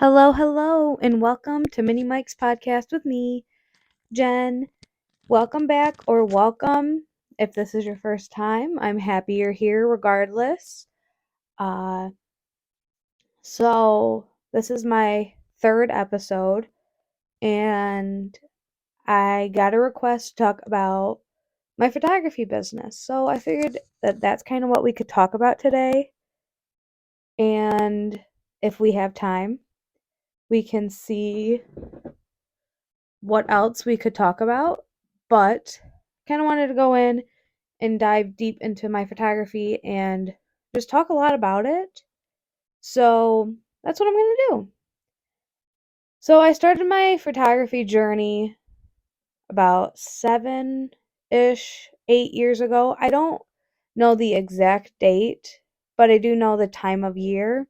Hello, and welcome to Mini Mic's podcast with me, Jen. Welcome back, or welcome if this is your first time. I'm happy you're here regardless. Uh, so, this is my third episode, and I got a request to talk about my photography business. So, I figured that that's kind of what we could talk about today. And if we have time, we can see what else we could talk about, but kind of wanted to go in and dive deep into my photography and just talk a lot about it. So that's what I'm going to do. So I started my photography journey about 8 years ago. I don't know the exact date, but I do know the time of year.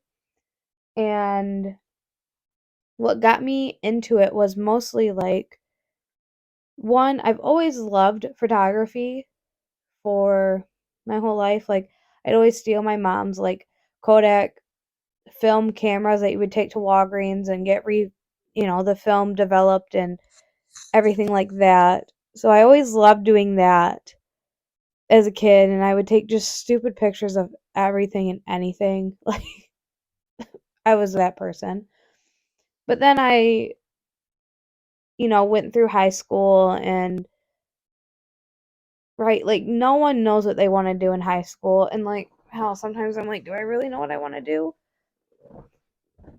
And what got me into it was mostly like, one, I've always loved photography for my whole life. Like, I'd always steal my mom's like Kodak film cameras that you would take to Walgreens and get the film developed and everything like that. So I always loved doing that as a kid, and I would take just stupid pictures of everything and anything. Like, I was that person. But then I, went through high school and right, like no one knows what they want to do in high school, and like hell, sometimes I'm like, do I really know what I want to do?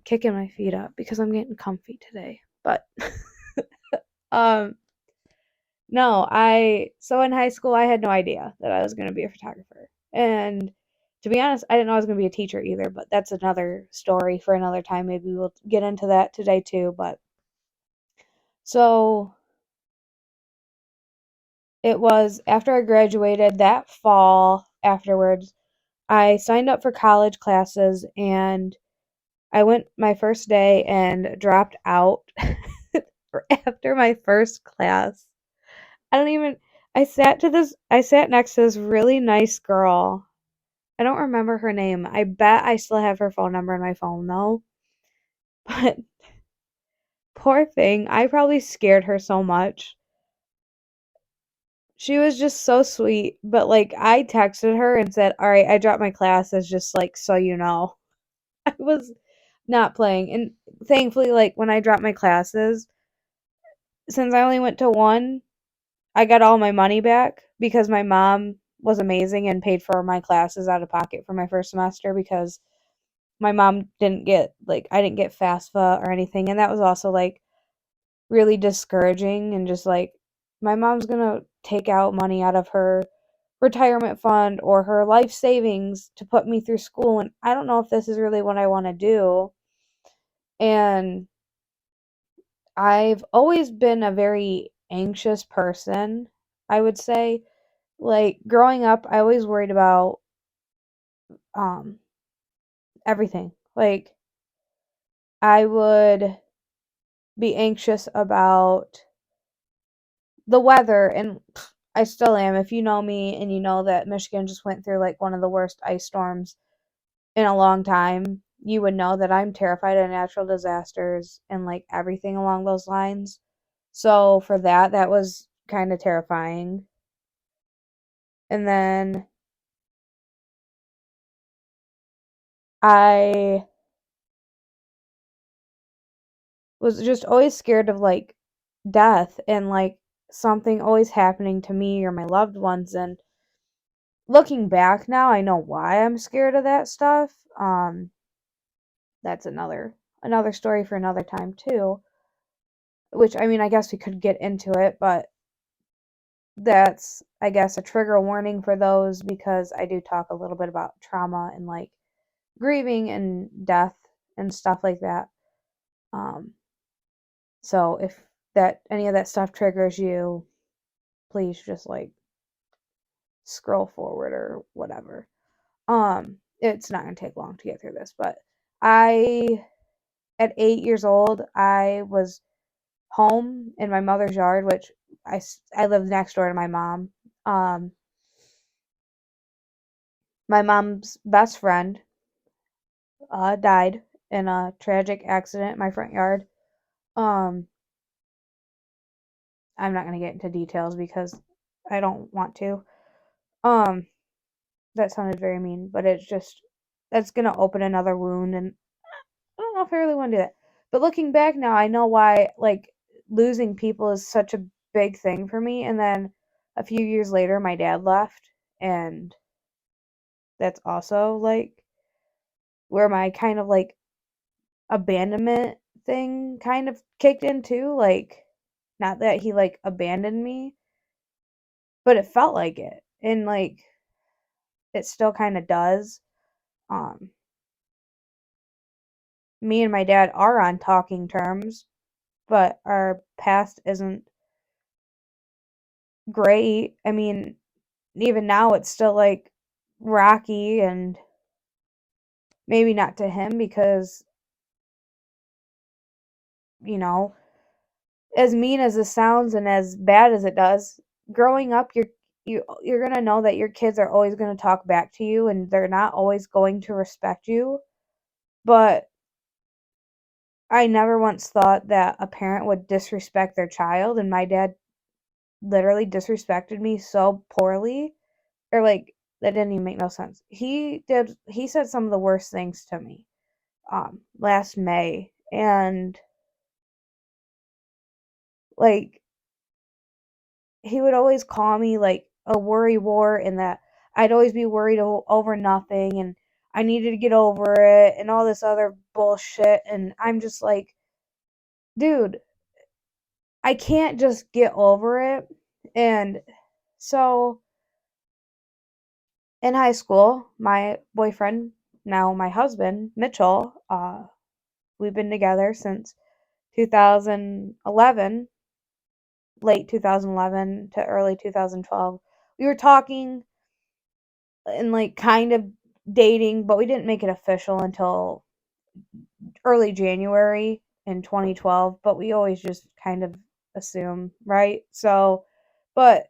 Kicking my feet up because I'm getting comfy today. But um no, I so in high school I had no idea that I was going to be a photographer. And to be honest, I didn't know I was going to be a teacher either, but that's another story for another time. Maybe we'll get into that today too, but so it was after I graduated that fall afterwards, I signed up for college classes and I went my first day and dropped out after my first class. I don't even I sat next to this really nice girl. I don't remember her name. I bet I still have her phone number in my phone though. But poor thing, I probably scared her so much. She was just so sweet, but like I texted her and said, "All right, I dropped my classes just like so you know." I was not playing. And thankfully like when I dropped my classes, since I only went to one, I got all my money back because my mom was amazing and paid for my classes out of pocket for my first semester because my mom didn't get like I didn't get FAFSA or anything, and that was also like really discouraging. And just like my mom's gonna take out money out of her retirement fund or her life savings to put me through school, and I don't know if this is really what I want to do. And I've always been a very anxious person, I would say. Like growing up, I always worried about um everything. Like I would be anxious about the weather, and I still am. If you know me and you know that Michigan just went through like one of the worst ice storms in a long time, you would know that I'm terrified of natural disasters and like everything along those lines. So for that, that was kind of terrifying. And then I was just always scared of like death and like something always happening to me or my loved ones. And looking back now, I know why I'm scared of that stuff. That's another story for another time too, which I mean, I guess we could get into it, but that's I guess a trigger warning for those because I do talk a little bit about trauma and like grieving and death and stuff like that. Um so if that any of that stuff triggers you, please just like scroll forward or whatever. It's not going to take long to get through this, but I at 8 years old, I was home in my mother's yard, which I lived next door to my mom. Um, my mom's best friend died, in a tragic accident in my front yard. Um, I'm not going to get into details because I don't want to. Um, that sounded very mean, but it's just, that's going to open another wound, and I don't know if I really want to do that. But looking back now, I know why, like, losing people is such a big thing for me. And then a few years later, my dad left, and that's also, like, where my kind of, like, abandonment thing kind of kicked in too. Like, not that he, like, abandoned me, but it felt like it. And, like, it still kind of does. Um, Me and my dad are on talking terms, but our past isn't great. I mean, even now it's still like rocky, and maybe not to him because, you know, as mean as this sounds and as bad as it does, growing up you're going to know that your kids are always going to talk back to you, and they're not always going to respect you. But I never once thought that a parent would disrespect their child, and my dad literally disrespected me so poorly, or like, that didn't even make no sense. He said some of the worst things to me last May, and like, he would always call me like a worry wart, and that I'd always be worried over nothing, and I needed to get over it, and all this other bullshit. And I'm just like, dude, I can't just get over it. And so in high school, my boyfriend, now my husband, Mitchell, we've been together since 2011, late 2011 to early 2012. We were talking and like kind of dating, but we didn't make it official until early January in 2012, but we always just kind of assume, right? So, but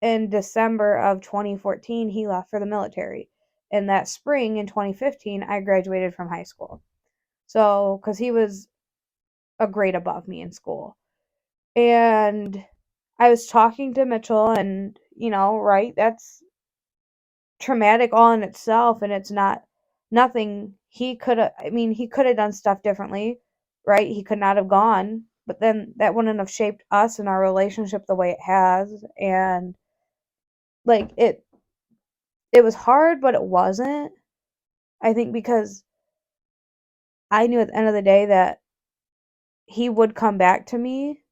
in December of 2014, he left for the military. And that spring in 2015, I graduated from high school. So, because he was a grade above me in school. And I was talking to Mitchell, and, right, that's traumatic all in itself, and it's not nothing he could have. I mean, he could have done stuff differently, right? He could not have gone, but then that wouldn't have shaped us and our relationship the way it has. And like, it was hard, but it wasn't. I think because I knew at the end of the day that he would come back to me,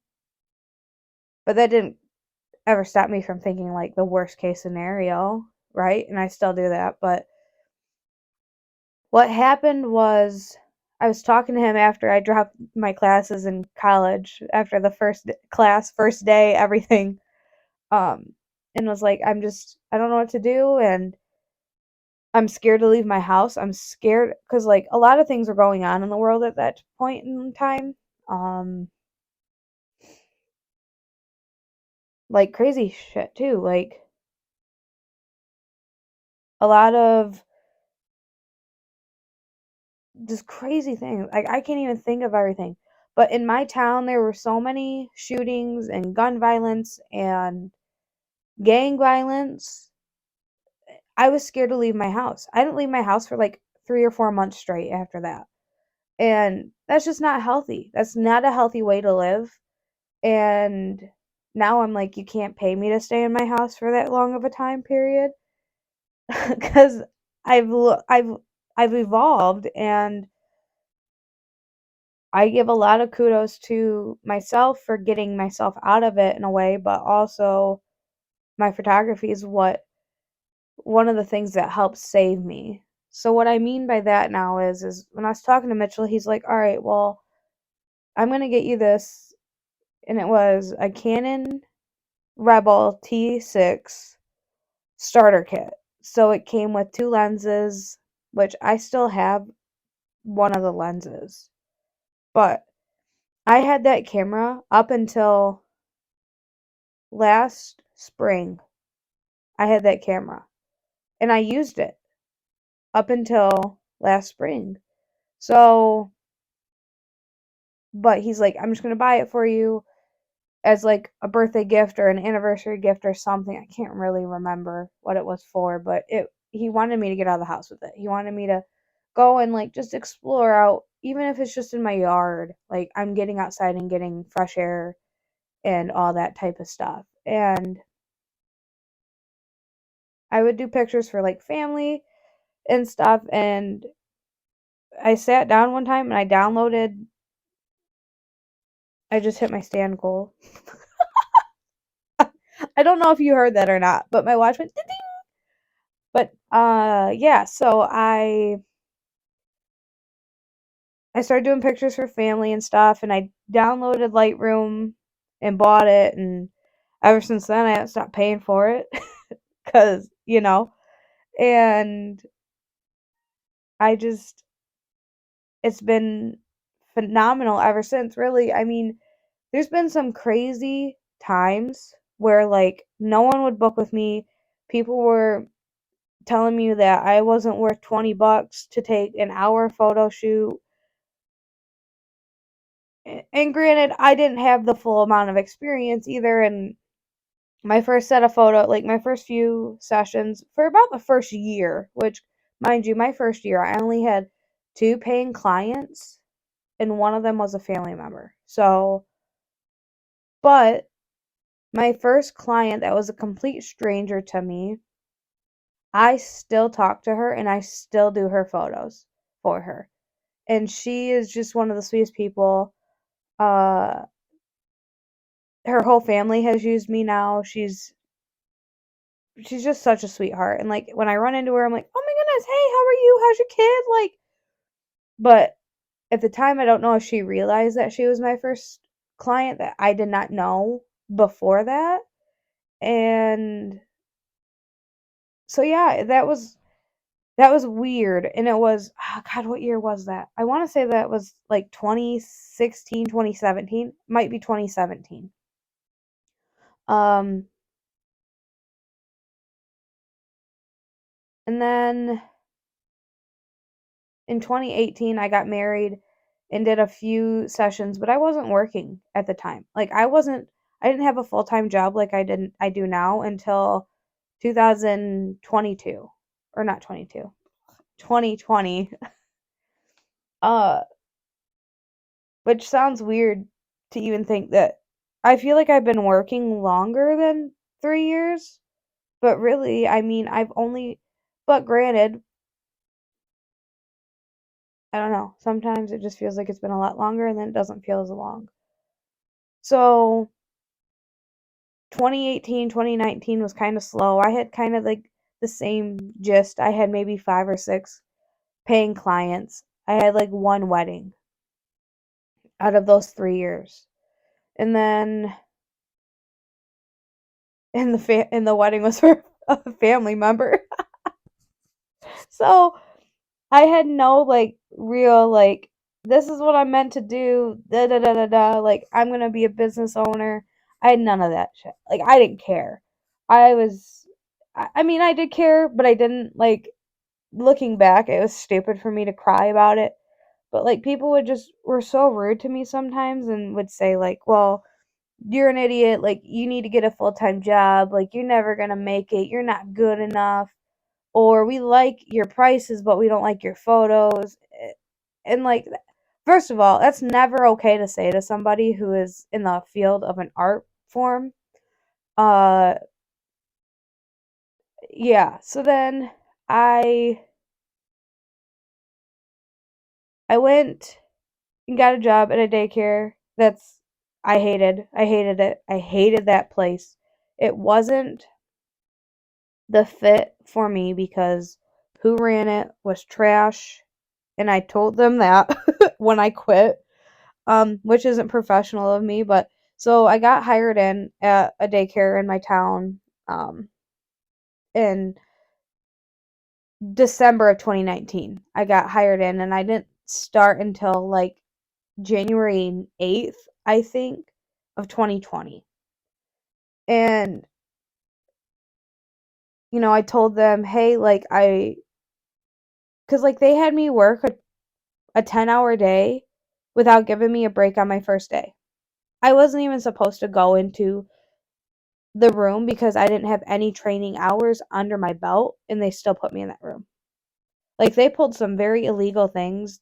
but that didn't ever stop me from thinking like the worst case scenario, right? And I still do that. But what happened was, I was talking to him after I dropped my classes in college, after the first class, first day, everything. Um, and was like, I don't know what to do, and I'm scared to leave my house. I'm scared because, like, a lot of things were going on in the world at that point in time. Um, like crazy shit too. Like, a lot of just crazy things. Like, I can't even think of everything. But in my town, there were so many shootings and gun violence and gang violence. I was scared to leave my house. I didn't leave my house for like 3 or 4 months straight after that. And that's just not healthy. That's not a healthy way to live. And now I'm like, you can't pay me to stay in my house for that long of a time period because I've lo- I've evolved, and I give a lot of kudos to myself for getting myself out of it in a way, but also my photography is one of the things that helps save me. So what I mean by that now is when I was talking to Mitchell, he's like, "All right, well, I'm gonna get you this," and it was a Canon Rebel T6 starter kit. So it came with 2 lenses, which I still have one of the lenses, but I had that camera up until last spring. I had that camera, and I used it up until last spring. So, but he's like, I'm just gonna buy it for you as like a birthday gift or an anniversary gift or something. I can't really remember what it was for, but he wanted me to get out of the house with it. He wanted me to go and like just explore out, even if it's just in my yard. Like I'm getting outside and getting fresh air and all that type of stuff. And I would do pictures for like family and stuff. And I sat down one time and I just hit my stand goal. I don't know if you heard that or not, but my watch went ding ding. But yeah, so I started doing pictures for family and stuff, and I downloaded Lightroom and bought it, and ever since then I haven't stopped paying for it because and I just it's been phenomenal ever since. Really, I mean, there's been some crazy times where like no one would book with me. People were telling me that I wasn't worth $20 to take an hour photo shoot. And granted, I didn't have the full amount of experience either. And my first set of like my first few sessions for about the first year, which, mind you, my first year, I only had 2 paying clients, and one of them was a family member. So, but my first client that was a complete stranger to me, I still talk to her and I still do her photos for her. And she is just one of the sweetest people. Uh, her whole family has used me now. She's just such a sweetheart. And like when I run into her, I'm like, oh my goodness, hey, how are you? How's your kid? Like, but at the time, I don't know if she realized that she was my first client that I did not know before that. And so yeah, that was weird. And it was, oh God, what year was that? I want to say that was like 2016, 2017. Might be 2017. Um, and then in 2018, I got married and did a few sessions, but I wasn't working at the time. Like I didn't have a full-time job like I do now until 2022, or not 22, 2020. Uh, which sounds weird to even think that I feel like I've been working longer than 3 years, but really, I mean, but granted, I don't know. Sometimes it just feels like it's been a lot longer and then it doesn't feel as long. So 2018, 2019 was kind of slow. I had kind of like the same gist. I had maybe 5 or 6 paying clients. I had like one wedding out of those 3 years. And then and the wedding was for a family member. So I had no like real like this is what I'm meant to do. Da da da da da. Like I'm gonna be a business owner. I had none of that shit. Like I didn't care. I was. I mean, I did care, but I didn't like. Looking back, it was stupid for me to cry about it. But like people were so rude to me sometimes and would say like, "Well, you're an idiot. Like you need to get a full-time job. Like you're never gonna make it. You're not good enough." Or we like your prices, but we don't like your photos. And like, first of all, that's never okay to say to somebody who is in the field of an art form. Uh, yeah. So then I I went and got a job at a daycare I hated. I hated it. I hated that place. It wasn't the fit for me because who ran it was trash, and I told them that when I quit. Which isn't professional of me, but so I got hired in at a daycare in my town, in December of 2019. I got hired in and I didn't start until like January 8th, I think, of 2020. And, I told them, hey, like, because like they had me work a 10-hour day without giving me a break on my first day. I wasn't even supposed to go into the room because I didn't have any training hours under my belt, and they still put me in that room. Like, they pulled some very illegal things,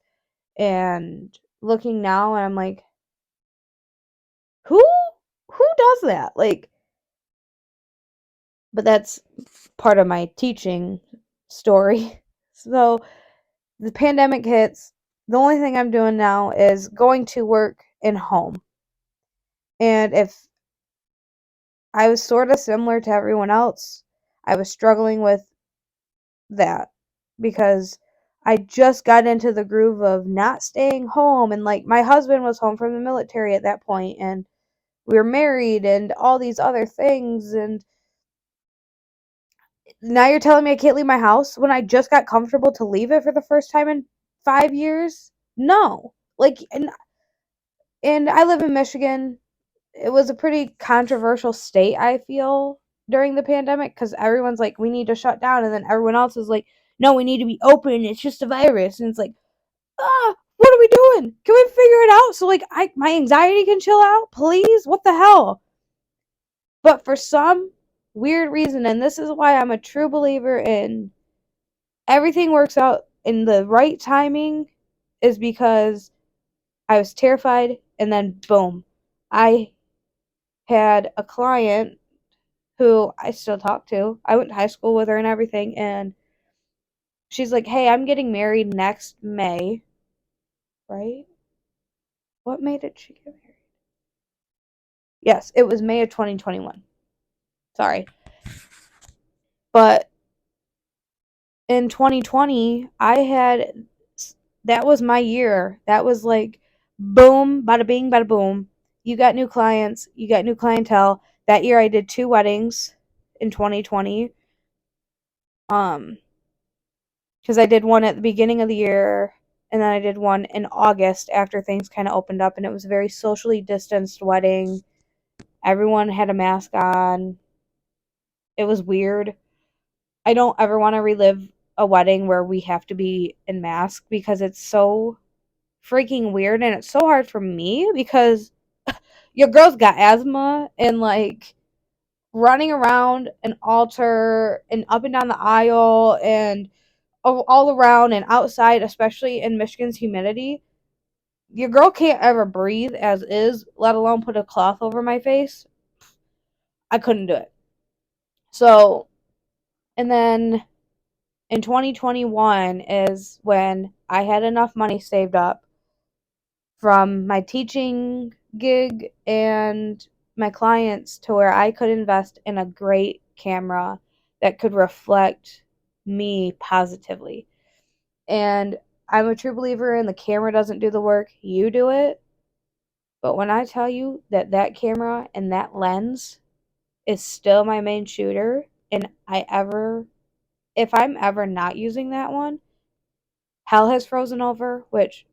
and looking now, and I'm like, who does that? Like, but that's part of my teaching story. So the pandemic hits. The only thing I'm doing now is going to work and home. And if I was sort of similar to everyone else, I was struggling with that because I just got into the groove of not staying home. And like, my husband was home from the military at that point, and we were married and all these other things. And now you're telling me I can't leave my house when I just got comfortable to leave it for the first time in 5 years? No. Like, and I live in Michigan. It was a pretty controversial state, I feel, during the pandemic, because everyone's like, we need to shut down, and then everyone else is like, no, we need to be open, it's just a virus. And it's like, what are we doing? Can we figure it out so like my anxiety can chill out, please? What the hell? But for some weird reason, and this is why I'm a true believer in everything works out in the right timing, is because I was terrified, and then boom, I had a client who I still talk to. I went to high school with her and everything, and she's like, hey, I'm getting married next May, right? What May did she get married? Yes, it was May of 2021. Sorry. But in 2020, that was my year. That was like, boom, bada bing, bada boom. You got new clients, you got new clientele. That year I did 2 weddings in 2020. Because I did one at the beginning of the year, and then I did one in August after things kind of opened up, and it was a very socially distanced wedding. Everyone had a mask on. It was weird. I don't ever want to relive a wedding where we have to be in mask because it's so freaking weird, and it's so hard for me because your girl's got asthma, and like running around an altar and up and down the aisle and all around and outside, especially in Michigan's humidity, your girl can't ever breathe as is, let alone put a cloth over my face. I couldn't do it. So, and then in 2021 is when I had enough money saved up from my teaching gig and my clients to where I could invest in a great camera that could reflect me positively. And I'm a true believer in the camera doesn't do the work, you do it. But when I tell you that that camera and that lens is still my main shooter, and if I'm ever not using that one, hell has frozen over, which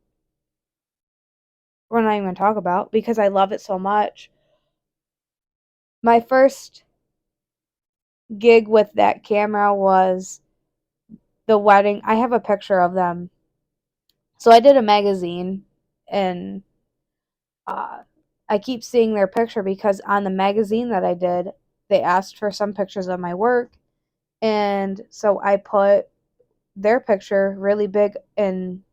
we're not even going to talk about because I love it so much. My first gig with that camera was the wedding. I have a picture of them. So I did a magazine, and I keep seeing their picture because on the magazine that I did, they asked for some pictures of my work. And so I put their picture really big and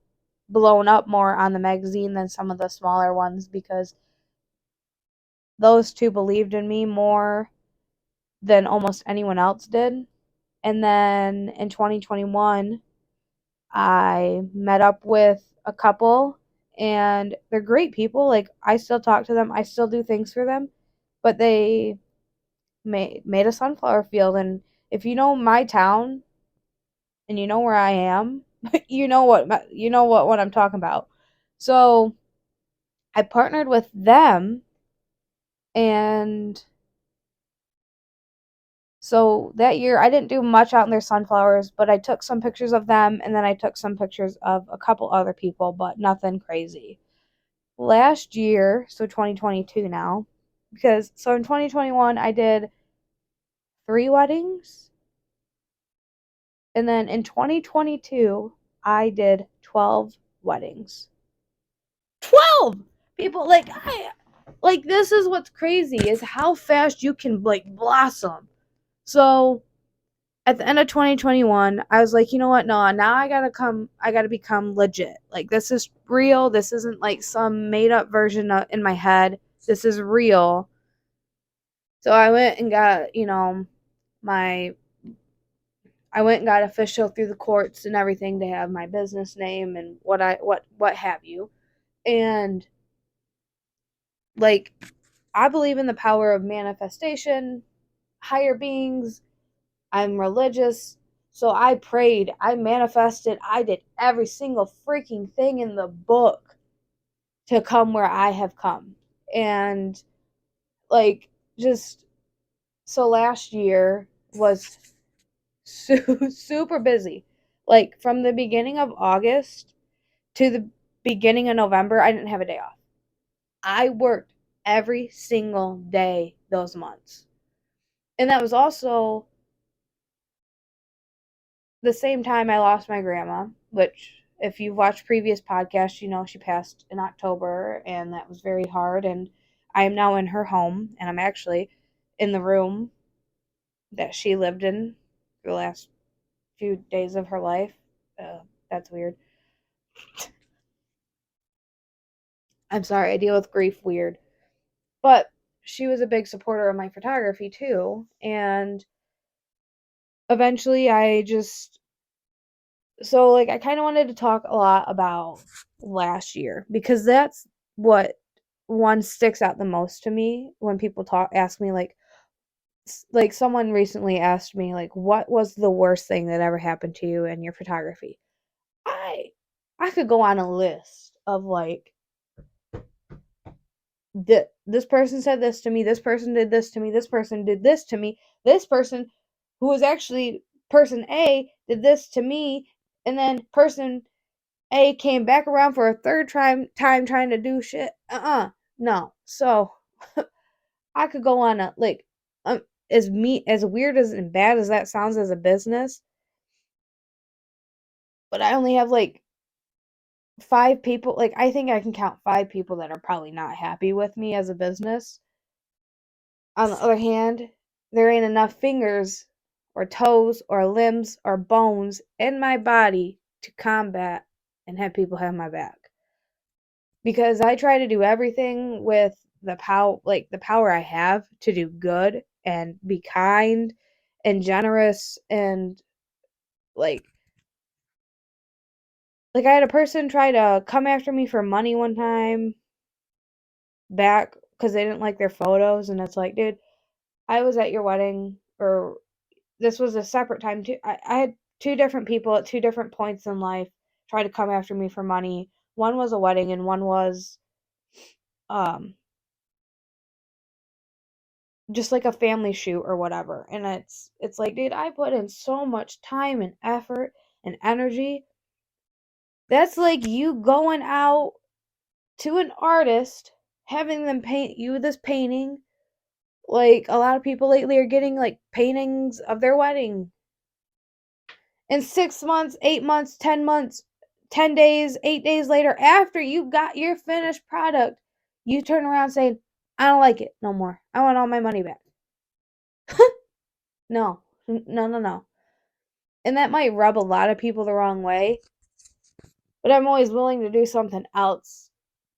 blown up more on the magazine than some of the smaller ones because those two believed in me more than almost anyone else did. And then in 2021, I met up with a couple, and they're great people. Like, I still talk to them, I still do things for them, but they made a sunflower field. And if you know my town and you know where I am, you know what I'm talking about. So I partnered with them, and so that year I didn't do much out in their sunflowers, but I took some pictures of them, and then I took some pictures of a couple other people, but nothing crazy. Last year, so 2022 now, because so in 2021 I did 3 weddings, and then in 2022 I did 12 weddings. 12 people. Like, this is what's crazy is how fast you can like blossom. So at the end of 2021, I was like, you know what? No, now I gotta become legit. Like, this is real. This isn't like some made up version in my head. This is real. So I went and got, I went and got official through the courts and everything to have my business name and what have you. And like, I believe in the power of manifestation, higher beings. I'm religious. So I prayed, I manifested, I did every single freaking thing in the book to come where I have come. And like, just so last year was super busy. Like, from the beginning of August to the beginning of November, I didn't have a day off. I worked every single day those months. And that was also the same time I lost my grandma, which, if you've watched previous podcasts, you know she passed in October, and that was very hard. And I am now in her home, and I'm actually in the room that she lived in for the last few days of her life. That's weird. I'm sorry, I deal with grief weird. But she was a big supporter of my photography too. And eventually I kind of wanted to talk a lot about last year, because that's what one sticks out the most to me when people ask me, like someone recently asked me, like, what was the worst thing that ever happened to you in your photography? I I could go on a list of like, this person said this to me, this person did this to me, this person did this to me, this person who was actually person A did this to me, and then person A came back around for a third time trying to do shit. No. So I could go on a like, as weird as and bad as that sounds as a business, but I only have like 5 people. Like, I think I can count 5 people that are probably not happy with me as a business. On the other hand, there ain't enough fingers or toes or limbs or bones in my body to combat and have people have my back. Because I try to do everything with the power I have to do good and be kind and generous. And like I had a person try to come after me for money one time back because they didn't like their photos, and it's like, dude, I was at your wedding, or this was a separate time too. I had 2 different people at 2 different points in life try to come after me for money. One was a wedding, and one was um just like a family shoot or whatever. And it's like, dude, I put in so much time and effort and energy. That's like you going out to an artist, having them paint you this painting. Like, a lot of people lately are getting like paintings of their wedding. And 6 months, 8 months, 10 months, 10 days, 8 days later, after you got your finished product, you turn around saying, I don't like it no more. I want all my money back. No, no, no, no. And that might rub a lot of people the wrong way, but I'm always willing to do something else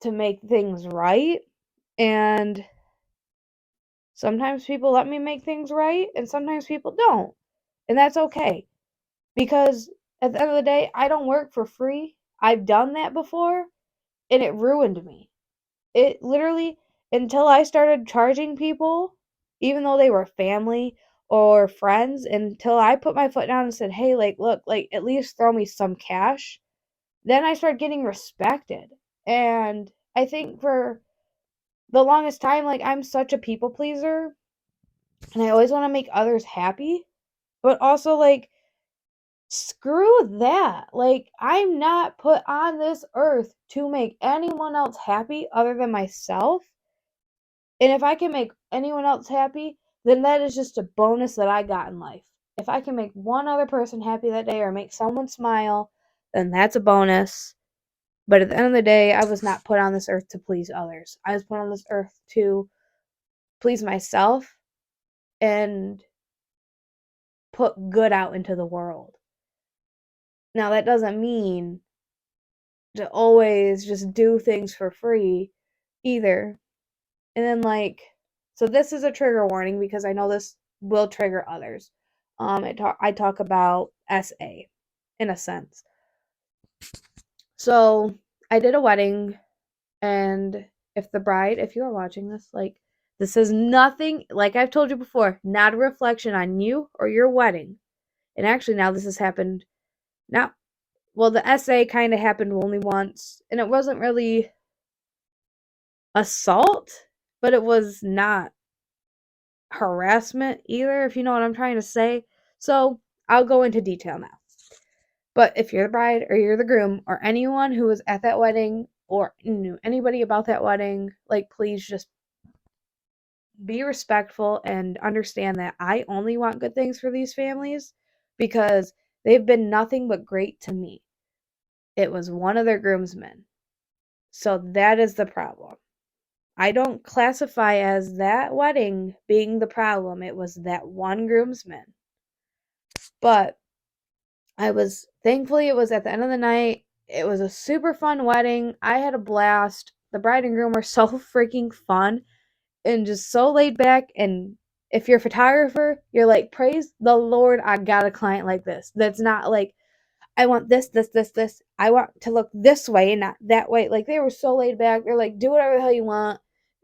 to make things right. And sometimes people let me make things right, and sometimes people don't. And that's okay. Because at the end of the day, I don't work for free. I've done that before, and it ruined me. It literally, until I started charging people, even though they were family or friends, until I put my foot down and said, hey, like, look, like, at least throw me some cash, then I started getting respected. And I think for the longest time, like, I'm such a people pleaser, and I always want to make others happy, but also, like, screw that. Like, I'm not put on this earth to make anyone else happy other than myself. And if I can make anyone else happy, then that is just a bonus that I got in life. If I can make one other person happy that day or make someone smile, then that's a bonus. But at the end of the day, I was not put on this earth to please others. I was put on this earth to please myself and put good out into the world. Now, that doesn't mean to always just do things for free either. And then, like, so this is a trigger warning because I know this will trigger others. I talk about SA in a sense. So I did a wedding, and if you are watching this, like, this is nothing, like I've told you before, not a reflection on you or your wedding. And actually, now this has happened. Now, well, the SA kind of happened only once, and it wasn't really assault, but it was not harassment either, if you know what I'm trying to say. So I'll go into detail now. But if you're the bride or you're the groom or anyone who was at that wedding or knew anybody about that wedding, like, please just be respectful and understand that I only want good things for these families because they've been nothing but great to me. It was one of their groomsmen. So that is the problem. I don't classify as that wedding being the problem. It was that one groomsman. But thankfully, it was at the end of the night. It was a super fun wedding. I had a blast. The bride and groom were so freaking fun and just so laid back. And if you're a photographer, you're like, praise the Lord, I got a client like this. That's not like, I want this, this, this, this. I want to look this way and not that way. Like, they were so laid back. They're like, do whatever the hell you want.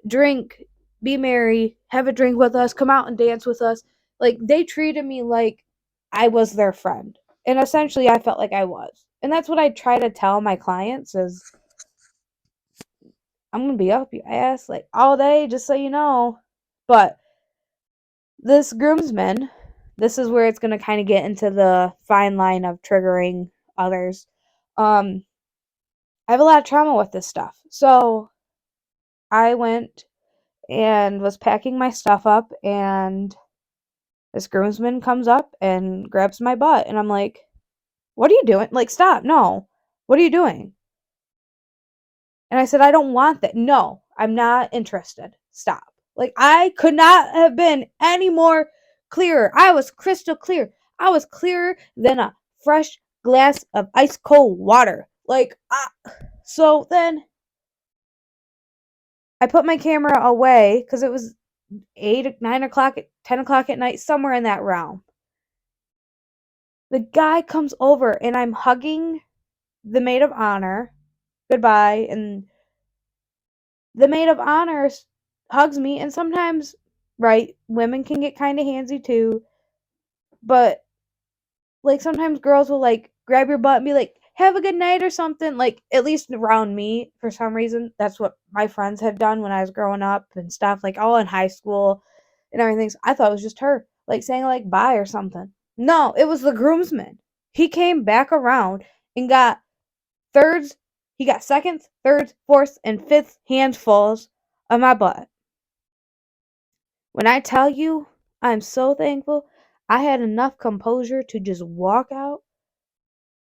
Drink, be merry, have a drink with us, come out and dance with us. Like, they treated me like I was their friend. And essentially, I felt like I was. And that's what I try to tell my clients is, I'm going to be up your ass, like, all day, just so you know. But this groomsman, this is where it's going to kind of get into the fine line of triggering others. I have a lot of trauma with this stuff. So I went and was packing my stuff up, and this groomsman comes up and grabs my butt, and I'm like, what are you doing? Like, stop, no. What are you doing? And I said, I don't want that. No, I'm not interested. Stop. Like, I could not have been any more clearer. I was crystal clear. I was clearer than a fresh glass of ice cold water. Like, so then I put my camera away because it was 8, 9 o'clock, 10 o'clock at night, somewhere in that realm. The guy comes over and I'm hugging the maid of honor goodbye, and the maid of honor hugs me. And sometimes, right, women can get kind of handsy too, but like sometimes girls will like grab your butt and be like, have a good night or something. Like, at least around me, for some reason, that's what my friends had done when I was growing up and stuff, like all in high school and everything. So I thought it was just her like saying like bye or something. No, it was the groomsman. He came back around and got thirds. He got seconds, thirds, fourths, and fifths handfuls of my butt. When I tell you, I'm so thankful I had enough composure to just walk out.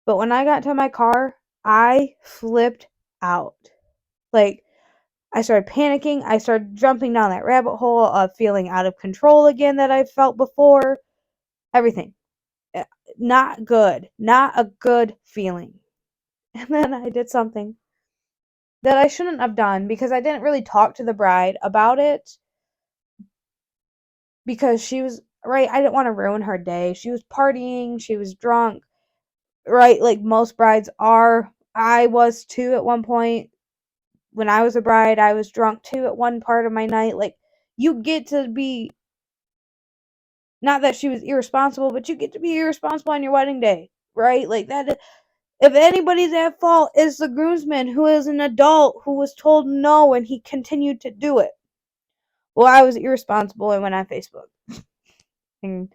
But when I got to my car, I flipped out. Like, I started panicking. I started jumping down that rabbit hole of feeling out of control again that I felt before. Everything. Not good. Not a good feeling. And then I did something that I shouldn't have done because I didn't really talk to the bride about it because she was, right, I didn't want to ruin her day. She was partying, she was drunk, right, like most brides are. I was too at one point. When I was a bride, I was drunk too at one part of my night. Like, you get to be, not that she was irresponsible, but you get to be irresponsible on your wedding day, right? Like, that, if anybody's at fault, it's the groomsman, who is an adult who was told no and he continued to do it. Well, I was irresponsible and went on Facebook and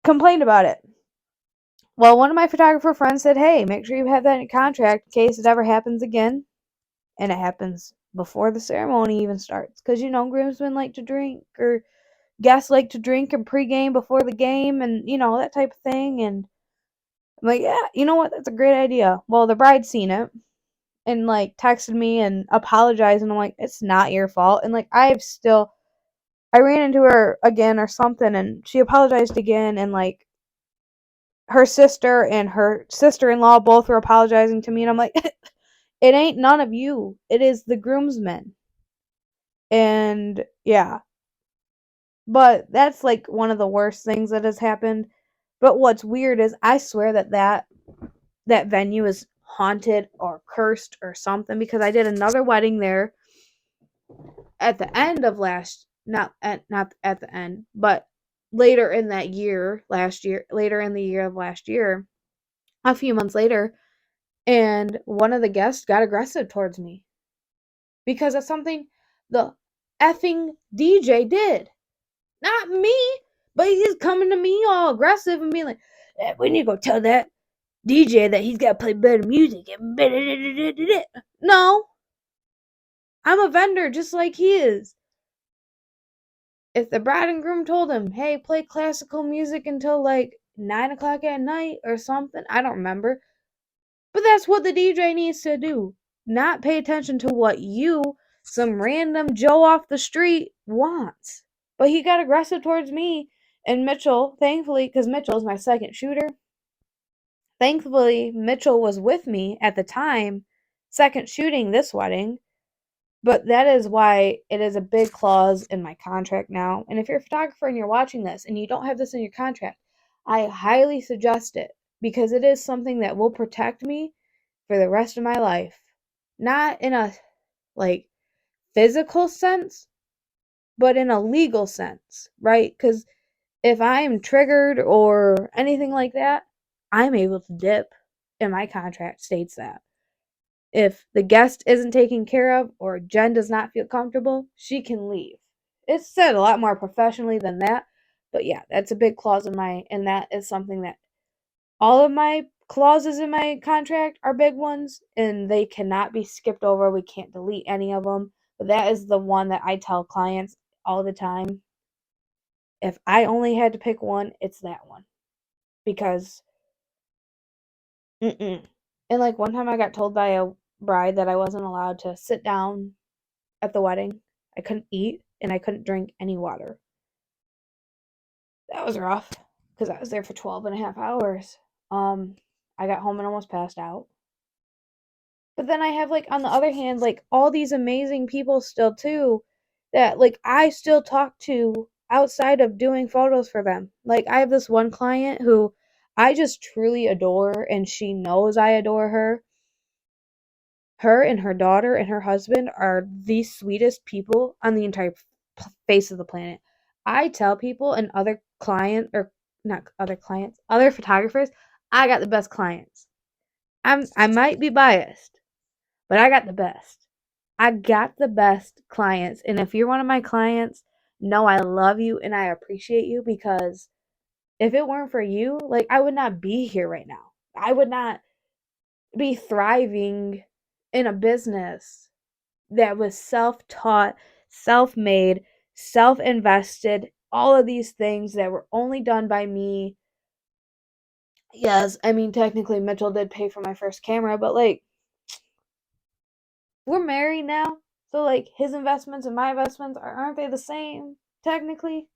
complained about it. Well, one of my photographer friends said, hey, make sure you have that in contract in case it ever happens again. And it happens before the ceremony even starts. Because, groomsmen like to drink, or guests like to drink and pregame before the game, and, that type of thing. And I'm like, yeah, you know what? That's a great idea. Well, the bride seen it and like texted me and apologized, and I'm like, it's not your fault. And like, I ran into her again or something, and she apologized again, and like her sister and her sister-in-law both were apologizing to me, and I'm like, it ain't none of you. It is the groomsmen. And yeah, but that's like one of the worst things that has happened. But what's weird is I swear that venue is haunted or cursed or something, because I did another wedding there at the end of not at the end, but later in that year, last year, later in the year of last year, a few months later, and one of the guests got aggressive towards me because of something the effing DJ did. Not me, but he's coming to me all aggressive and being like, we need to go tell that DJ that he's got to play better music. No, I'm a vendor just like he is. If the bride and groom told him, hey, play classical music until like 9 o'clock at night or something, I don't remember. But that's what the DJ needs to do. Not pay attention to what you, some random Joe off the street, wants. But he got aggressive towards me and Mitchell, thankfully, because Mitchell's my second shooter. Thankfully, Mitchell was with me at the time, second shooting this wedding. But that is why it is a big clause in my contract now. And if you're a photographer and you're watching this and you don't have this in your contract, I highly suggest it, because it is something that will protect me for the rest of my life. Not in a like physical sense, but in a legal sense, right? Because if I am triggered or anything like that, I'm able to dip. And my contract states that. If the guest isn't taken care of or Jen does not feel comfortable, she can leave. It's said a lot more professionally than that, but yeah, that's a big clause in and that is something that all of my clauses in my contract are big ones, and they cannot be skipped over. We can't delete any of them, but that is the one that I tell clients all the time. If I only had to pick one, it's that one, because mm-mm. And like one time I got told by a bride that I wasn't allowed to sit down at the wedding. I couldn't eat and I couldn't drink any water. That was rough because I was there for 12 and a half hours. I got home and almost passed out. But then I have, like, on the other hand, like, all these amazing people still too that, like, I still talk to outside of doing photos for them. Like, I have this one client who I just truly adore, and she knows I adore her. Her and her daughter and her husband are the sweetest people on the entire face of the planet. I tell people and other clients, or not other clients, other photographers, I got the best clients. I might be biased, but I got the best. I got the best clients. And if you're one of my clients, know I love you and I appreciate you, because if it weren't for you, like, I would not be here right now. I would not be thriving in a business that was self-taught, self-made, self-invested, all of these things that were only done by me. Yes, I mean, technically Mitchell did pay for my first camera, but like, we're married now. So like, his investments and my investments aren't they the same technically?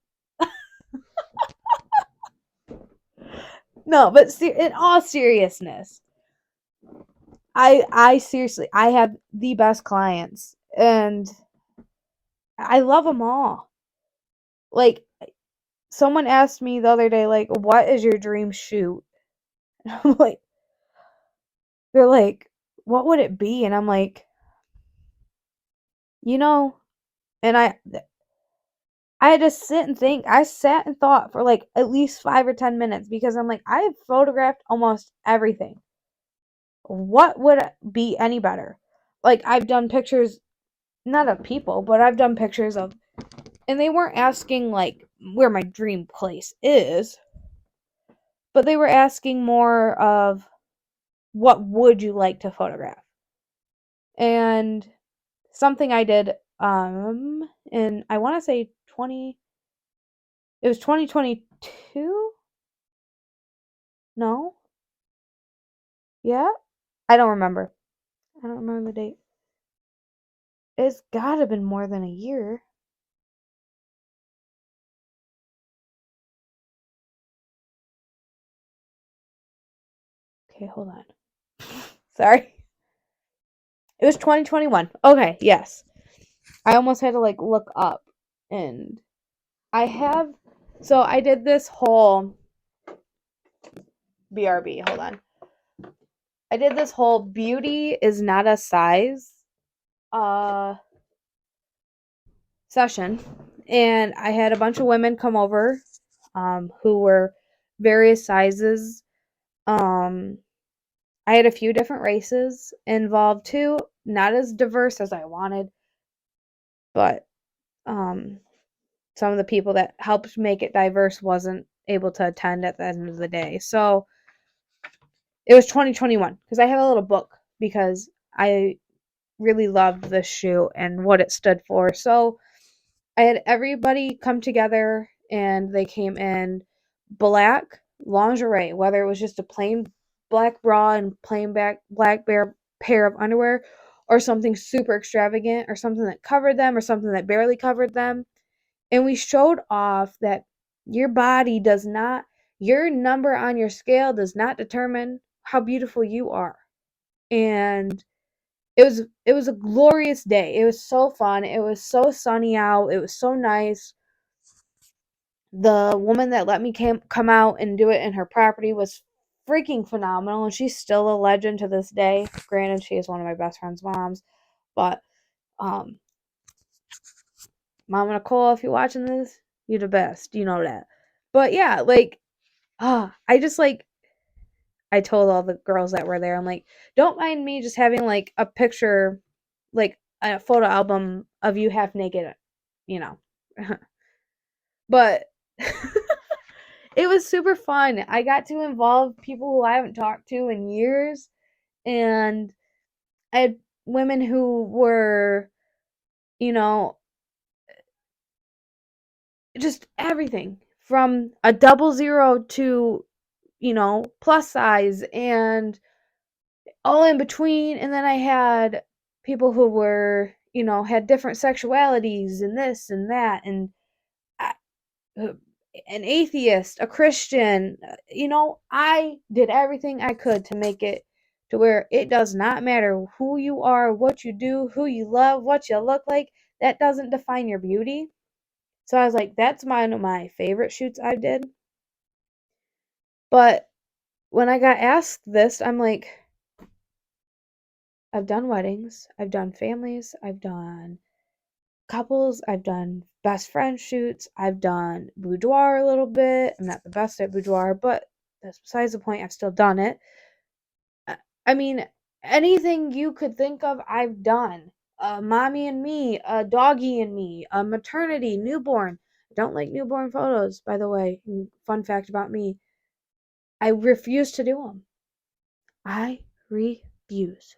No, but in all seriousness, I seriously, I have the best clients and I love them all. Like, someone asked me the other day, like, what is your dream shoot? And I'm like, they're like, what would it be? And I'm like, you know, and I had to sit and think. I sat and thought for like at least 5 or 10 minutes, because I'm like, I have photographed almost everything. What would be any better? Like, I've done pictures, not of people, but I've done pictures of, and they weren't asking like where my dream place is, but they were asking more of, what would you like to photograph? And something I did in, I want to say 20, it was 2022? No. Yeah? I don't remember. I don't remember the date. It's gotta have been more than a year. Okay, hold on. Sorry. It was 2021. Okay, yes. I almost had to like look up, and I have so I did this whole BRB. Hold on. I did this whole beauty is not a size uh session, and I had a bunch of women come over who were various sizes. Um I had a few different races involved too, not as diverse as I wanted, but um some of the people that helped make it diverse wasn't able to attend at the end of the day. So it was 2021 because I have a little book because I really loved this shoe and what it stood for. So I had everybody come together and they came in black lingerie, whether it was just a plain black bra and plain black bare pair of underwear or something super extravagant or something that covered them or something that barely covered them. And we showed off that your body does not, your number on your scale does not determine how beautiful you are. And it was a glorious day. It was so fun. It was so sunny out. It was so nice. The woman that let me come out and do it in her property was freaking phenomenal, and she's still a legend to this day. Granted, she is one of my best friend's moms, but um, Mama Nicole, if you're watching this, you're the best. You know that. But yeah, like, I just like I told all the girls that were there, I'm like, don't mind me just having like a picture, like a photo album of you half naked, you know. But it was super fun. I got to involve people who I haven't talked to in years, and I had women who were, you know, just everything from a 00 to, plus size and all in between. And then I had people who were, had different sexualities and this and that, and I, an atheist, a Christian. I did everything I could to make it to where it does not matter who you are, what you do, who you love, what you look like. That doesn't define your beauty. So I was like, that's one of my favorite shoots I did. But when I got asked this, I'm like, I've done weddings, I've done families, I've done couples, I've done best friend shoots, I've done boudoir a little bit. I'm not the best at boudoir, but that's besides the point. I've still done it. I mean, anything you could think of, I've done. Mommy and me, a doggy and me, a maternity, newborn. I don't like newborn photos, by the way. Fun fact about me. I refuse to do them. I refuse.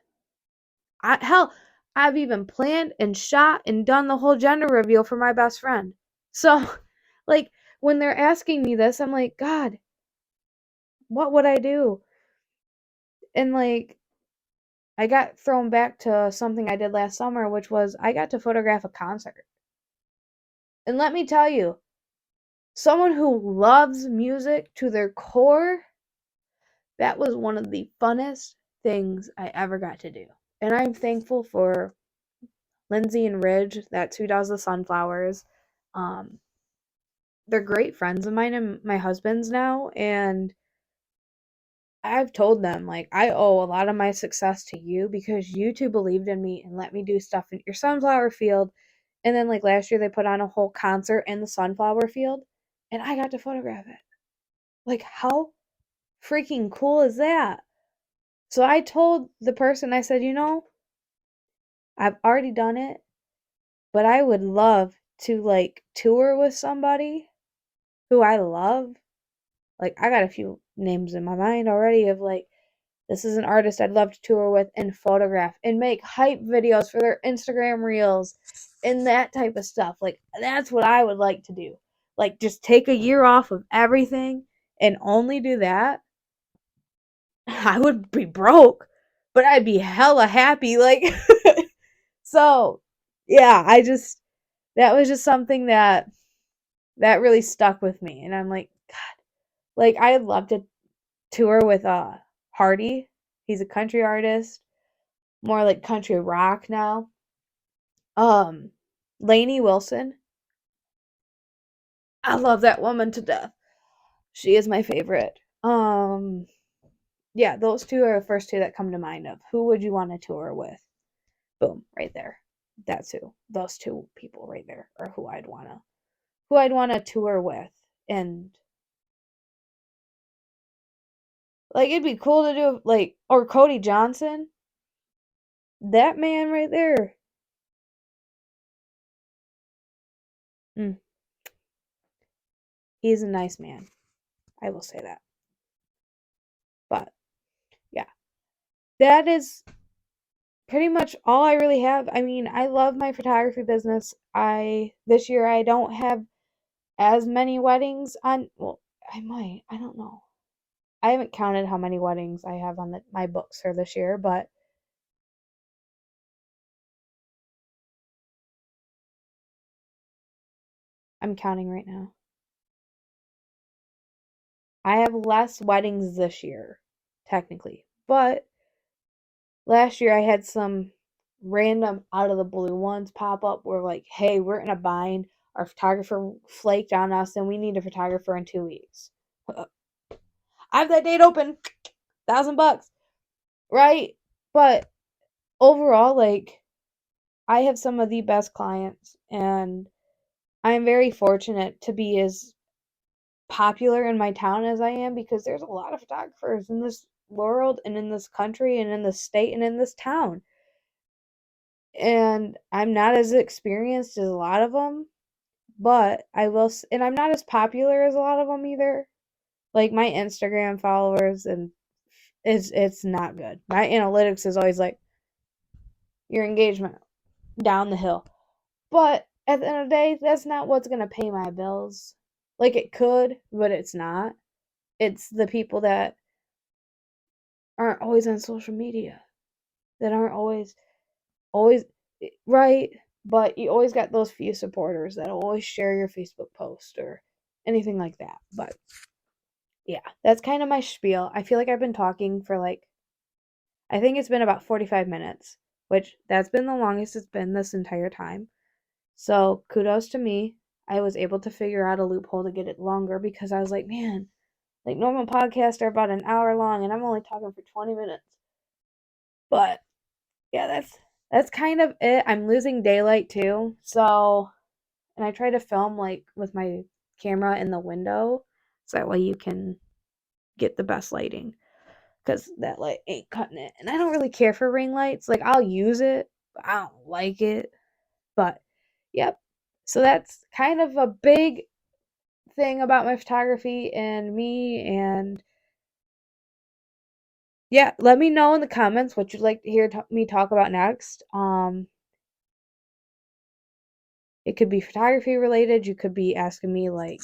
Hell, I've even planned and shot and done the whole gender reveal for my best friend. So, like, when they're asking me this, I'm like, God, what would I do? And, like, I got thrown back to something I did last summer, which was I got to photograph a concert. And let me tell you, someone who loves music to their core, that was one of the funnest things I ever got to do. And I'm thankful for Lindsay and Ridge, that's who does the sunflowers. Um, they're great friends of mine and my husband's now, and I've told them like I owe a lot of my success to you because you two believed in me and let me do stuff in your sunflower field. And then like last year they put on a whole concert in the sunflower field and I got to photograph it. Like how freaking cool is that? So I told the person, I said, I've already done it, but I would love to like tour with somebody who I love. Like I got a few names in my mind already of like this is an artist I'd love to tour with and photograph and make hype videos for their Instagram reels and that type of stuff. Like that's what I would like to do. Like just take a year off of everything and only do that. I would be broke, but I'd be hella happy. Like, so yeah, that was just something that really stuck with me. And I'm like, God, like I'd love to tour with Hardy. He's a country artist, more like country rock now. Um Lainey Wilson. I love that woman to death. She is my favorite. Yeah, those two are the first two that come to mind of who would you want to tour with? Boom, right there. That's who. Those two people right there are who I'd wanna tour with. And like it'd be cool to do like or Cody Johnson. That man right there. Mm, he's a nice man. I will say that. But yeah, that is pretty much all I really have. I mean, I love my photography business. I this year I don't have as many weddings on well, I might. I don't know. I haven't counted how many weddings I have on my books for this year, but I'm counting right now. I have less weddings this year, technically. But last year I had some random out of the blue ones pop up where like, hey, we're in a bind. Our photographer flaked on us and we need a photographer in 2 weeks. I have that date open. $1,000. Right? But overall, like I have some of the best clients and I am very fortunate to be as popular in my town as I am because there's a lot of photographers in this world and in this country and in this state and in this town. And I'm not as experienced as a lot of them, but and I'm not as popular as a lot of them either. Like my Instagram followers and it's not good. My analytics is always like your engagement down the hill. But at the end of the day, that's not what's going to pay my bills. Like it could, but it's not. It's the people that aren't always on social media, that aren't always right, but you always got those few supporters that'll always share your Facebook post or anything like that. But yeah, that's kind of my spiel. I feel like I've been talking for like I think it's been about 45 minutes, which that's been the longest it's been this entire time. So, kudos to me. I was able to figure out a loophole to get it longer because I was like, man, like normal podcasts are about an hour long and I'm only talking for 20 minutes. But yeah, that's kind of it. I'm losing daylight too. So, and I try to film like with my camera in the window so that way you can get the best lighting cuz that light ain't cutting it. And I don't really care for ring lights. Like I'll use it, but I don't like it. But yep. So that's kind of a big thing about my photography and me and yeah, let me know in the comments what you'd like to hear me talk about next. It could be photography related. You could be asking me like,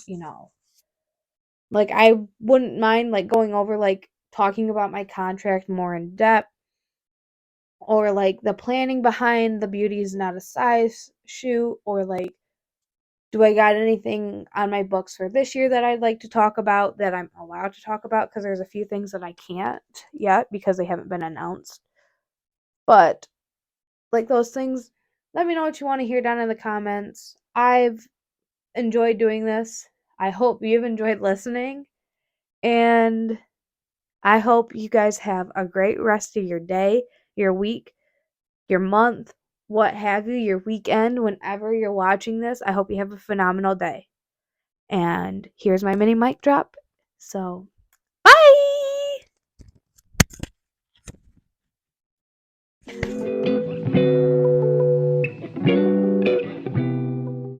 like I wouldn't mind like going over like talking about my contract more in depth or like the planning behind the beauty is not a size shoot or like do I got anything on my books for this year that I'd like to talk about that I'm allowed to talk about because there's a few things that I can't yet because they haven't been announced. But like those things, let me know what you want to hear down in the comments. I've enjoyed doing this. I hope you've enjoyed listening. And I hope you guys have a great rest of your day, your week, your month, what have you, your weekend, whenever you're watching this. I hope you have a phenomenal day. And here's my mini mic drop. So